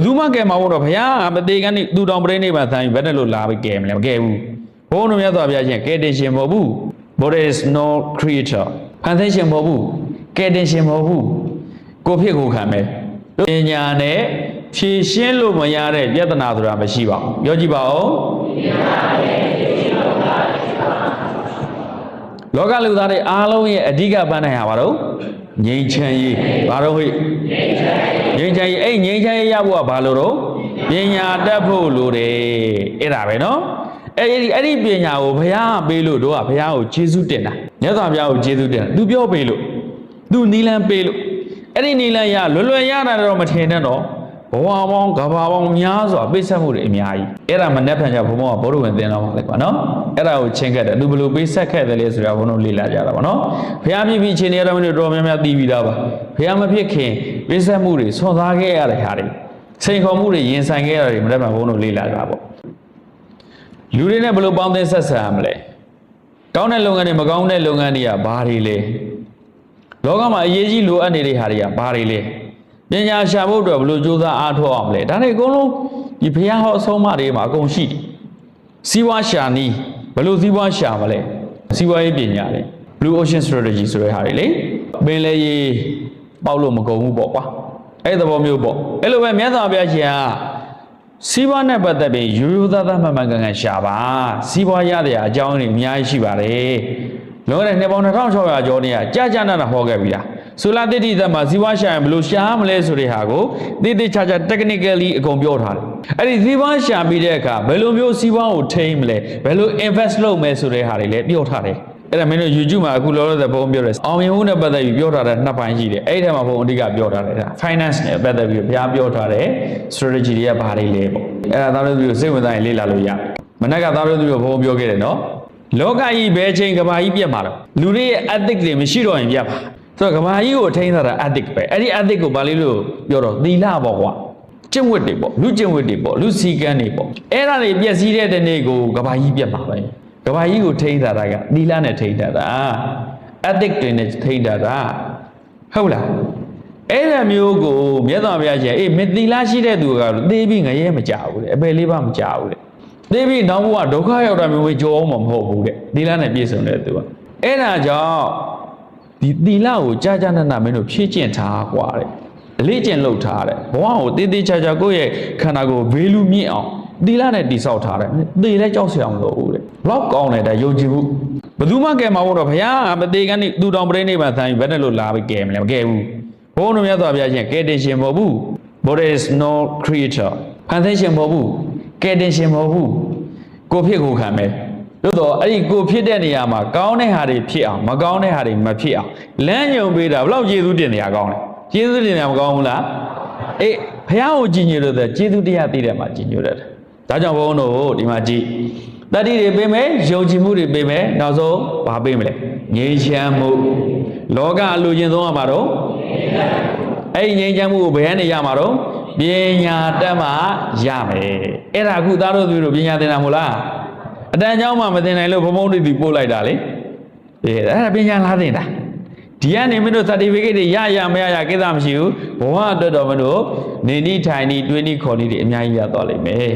သူမှကဲမှာတော့ဘုရားမသေးကနေသူတောင်ပြိနေပါဆိုင်ဘယ်နဲ့လို့လာပြီးကဲမလဲမကဲဘူးဘုန်းတော်မြတ်စွာဘုရားရှင်ကဲတင်ရှင်မဟုတ်ဘူး There is no creator ဖန်ဆင်းရှင်မဟုတ်ဘူးကဲတင်ရှင်မဟုတ်ဘူးကိုဖြစ်ကိုခံမယ်ပညာနဲ့ဖြေရှင်းလို့မရတဲ့ပြဿနာဆိုတာမရှိပါဘူးပြောကြည့်ပါဦးလောကလူသားတွေအားလုံးရဲ့အဓိကပန်းနိုင်ဟာပါတော့ငြိမ်းချမ်းရေးဘာတော့ဟိငြိမ်းချမ်းရေးအဲ့ငြိမ်းချမ်းရေးရဖို့ကဘာလို့တော့ပညာတတ်ဖို့လိုတယ်အဲ့ဒါပဲနော်အဲ့ဒီပညာကိုဘုရားပေးလို့တို့ကဘုရားကိုကျေးဇူးတင်တာမြတ်စွာဘုရားကိုကျေးဇူးတင်တာသူပြောပေးလို့သူနီလန်းပေးလို့အဲ့ဒီနီလန်းရလွယ်ရတာတော့မထင်နဲ့တော့ဘဝပေါင်းကဘာပေါင်းများစွာပိတ်ဆက်မှုတွေအများကြီးအဲ့ဒါမနဲ့ဖန်ကြဘုံဘောကဘောဓဝင်သင်တော့ပါလေကွာနော်အဲ့ဒါကိုချင်းခဲ့တယ်သူဘယ်လိုပိတ်ဆက်ခဲ့တယ်လဲဆိုတာဘုံတို့လေ့လာကြတာပါနော်ဘုရားပြည့်ပြည့်ချင်းနေရတော့တော်များများသိပြီးသားပါဘုရားမဖြစ်ခင်ပိတ်ဆက်မှုတွေဆွန်စားခဲ့ရတဲ့ဟာတွေစိန်ခေါ်မှုတွေရင်ဆိုင်ခဲ့ရတာတွေမနဲ့ဖန်ဘုံတို့လေ့လာကြတာပေါ့လူတွေနဲ့ဘယ်လိုပေါင်းသင်းဆက်ဆံရမလဲကောင်းတဲ့လုပ်ငန်းတွေမကောင်းတဲ့လုပ်ငန်းတွေကဘာတွေလဲလောကမှာအရေးကြီးလိုအပ်နေတဲ့ဟာတွေကဘာတွေလဲပညာရှာဖို့အတွက်ဘယ်လိုကြိုးစားအားထုတ်အောင်လဲဒါတွေအကုန်လုံးဒီဘုရားဟောအဆုံးအမတွေမှာအကုန်ရှိတယ်စီးပွားရှာနည်းဘယ်လိုစီးပွားရှာမလဲစီးပွားရေးပညာတွေ Blue Ocean Strategy ဆိုတဲ့ဟာတွေလေပင်လေရေပေါက်လို့မကုန်ဘူးပေါ့ကွာအဲ့သဘောမျိုးပေါ့အဲ့လိုပဲမြတ်စွာဘုရားရှင်ကစီးပွားနဲ့ပတ်သက်ပြီးရိုးရိုးသားသားမှန်မှန်ကန်ကန်ရှာပါစီးပွားရတဲ့အကြောင်းတွေအများကြီးရှိပါတယ်လောကနဲ့နှစ်ပေါင်း2600ကျော်နေရကြာနာဟောခဲ့ပြီလားဆိုလာတိတိသက်မှာစီးပွားရှာရင်ဘယ်လိုရှာမလဲဆိုတဲ့ဟာကိုတိတိကျကျ technically အကုန်ပြောထားတယ်အဲ့ဒီစီးပွားရှာပြီးတဲ့အခါဘယ်လိုမျိုးစီးပွားကိုထိန်းမလဲဘယ်လို invest လုပ်မယ်ဆိုတဲ့ဟာတွေလည်းပြောထားတယ်အဲ့ဒါမင်းတို့ YouTube မှာအခုလောလောဆယ်ဘုံပြောတယ်အောင်မြင်မှုနဲ့ပတ်သက်ပြီးပြောထားတဲ့နှစ်ပိုင်းရှိတယ်အဲ့ဒီထဲမှာဘုံအဓိကပြောထားတယ်ဒါ finance နဲ့ပတ်သက်ပြီးဘုရားပြောထားတဲ့ strategy တွေကဘာတွေလဲပေါ့အဲ့ဒါသားတို့မျိုးစိတ်ဝင်စားရင်လေ့လာလို့ရတယ်မနေ့ကသားတို့မျိုးဘုံပြောခဲ့တယ်နော်လောကကြီးဘယ်ချိန်ကဘာကြီးပြတ်မှာတော့လူတွေရဲ့ ethic တွေမရှိတော့ရင်ပြတ်ပါဆိုတော့ကဘာကြီးကိုထိန်းထားတာ ethic ပဲအဲ့ဒီ ethic ကိုဘာလေးလို့ပြောတော့သီလပေါ့ကွာကျင့်ဝတ်တွေပေါ့လူကျင့်ဝတ်တွေပေါ့လူစည်းကမ်းတွေပေါ့အဲ့ဒါတွေပြည့်စည်တဲ့နေ့ကိုကဘာကြီးပြတ်မှာပဲကဘာကြီးကိုထိန်းထားတာကသီလနဲ့ထိန်းထားတာ ethic တွေနဲ့ထိန်းထားတာဟုတ်လားအဲ့ဒါမျိုးကိုမြတ်စွာဘုရားရှင်အေးမသီလရှိတဲ့သူကတော့သေပြီးငရဲမကြဘူးလေအပယ်လေးပါမကြဘူးလေသေပြီးနောက်ဘဝဒုက္ခရောက်တာမျိုးပဲကြောအောင်မဟုတ်ဘူးတဲ့သီလနဲ့ပြည့်စုံတဲ့သူကအဲ့ဒါကြောင့်ဒီသီလကိုကြာနာမင်းတို့ဖြည့်ကျင့်ထားกว่าတဲ့အလေးကျင့်လုပ်ထားတဲ့ဘဝကိုတည်တည်ချာချာကိုယ့်ရဲ့ခန္ဓာကိုယ်ဘေးလူမြင့်အောင်သီလနဲ့တိဆောက်ထားတယ်သေလဲကြောက်စရာမလိုဘူးတဲ့ဘလောက်ကောင်းတယ်ဒါယုံကြည်မှုဘယ်သူမှကဲမှာမဟုတ်တော့ဘုရားမသေးကနေသူတောင်ပြိနေပါဆိုင်ဘယ်နဲ့လို့လာပြီးကဲမလဲမကဲဘူးဘုန်းတော်မြတ်စွာဘုရားရှင်ကဲတင်ရှင်မဟုတ်ဘူး There is no creator ဖန်ဆင်းရှင်မဟုတ်ဘူးကဲတင်ရှင်မဟုတ်ဘူးကိုဖြစ်ကိုခံမယ်တို့တော့အဲ့ဒီကိုဖြစ်တဲ့နေရာမှာကောင်းတဲ့ဟာတွေဖြစ်အောင်မကောင်းတဲ့ဟာတွေမဖြစ်အောင်လမ်းညွှန်ပေးတာဘလောက်ကျေးဇူးတင်နေရကောင်းလဲကျေးဇူးတင်နေရမကောင်းဘူးလားအေးဘုရားကိုကြည်ညိုလို့တဲ့ကျေးဇူးတရားသိတဲ့မှာကြည်ညိုတယ်ဒါကြောင့်ဘုန်းတော်ဒီမှာကြည်တတိတွေပေးမယ်ယုံကြည်မှုတွေပေးမယ်နောက်ဆုံးဘာပေးမလဲငြိမ်းချမ်းမှုလောကအလိုချင်ဆုံးကမှာတော့အဲ့ဒီငြိမ်းချမ်းမှုကိုဘယ်ကနေရမှာတော့ပညာတတ်မှရမယ်အဲ့ဒါအခုသားတို့တို့ပညာသင်တာမဟုတ်လားအတန်ကြောင့်မှမသင်နိုင်လို့ဘုံဘုံတွေဒီပို့လိုက်တာလေအဲ့ဒါပညာလားသင်တာဒီကနေမင်းတို့ certificate တွေရမရကိစ္စမရှိဘူးဘဝအတွက်တော့မင်းတို့နေနီထိုင်နီတွေးနီခေါ်နီတွေအများကြီးရသွားလိမ့်မယ်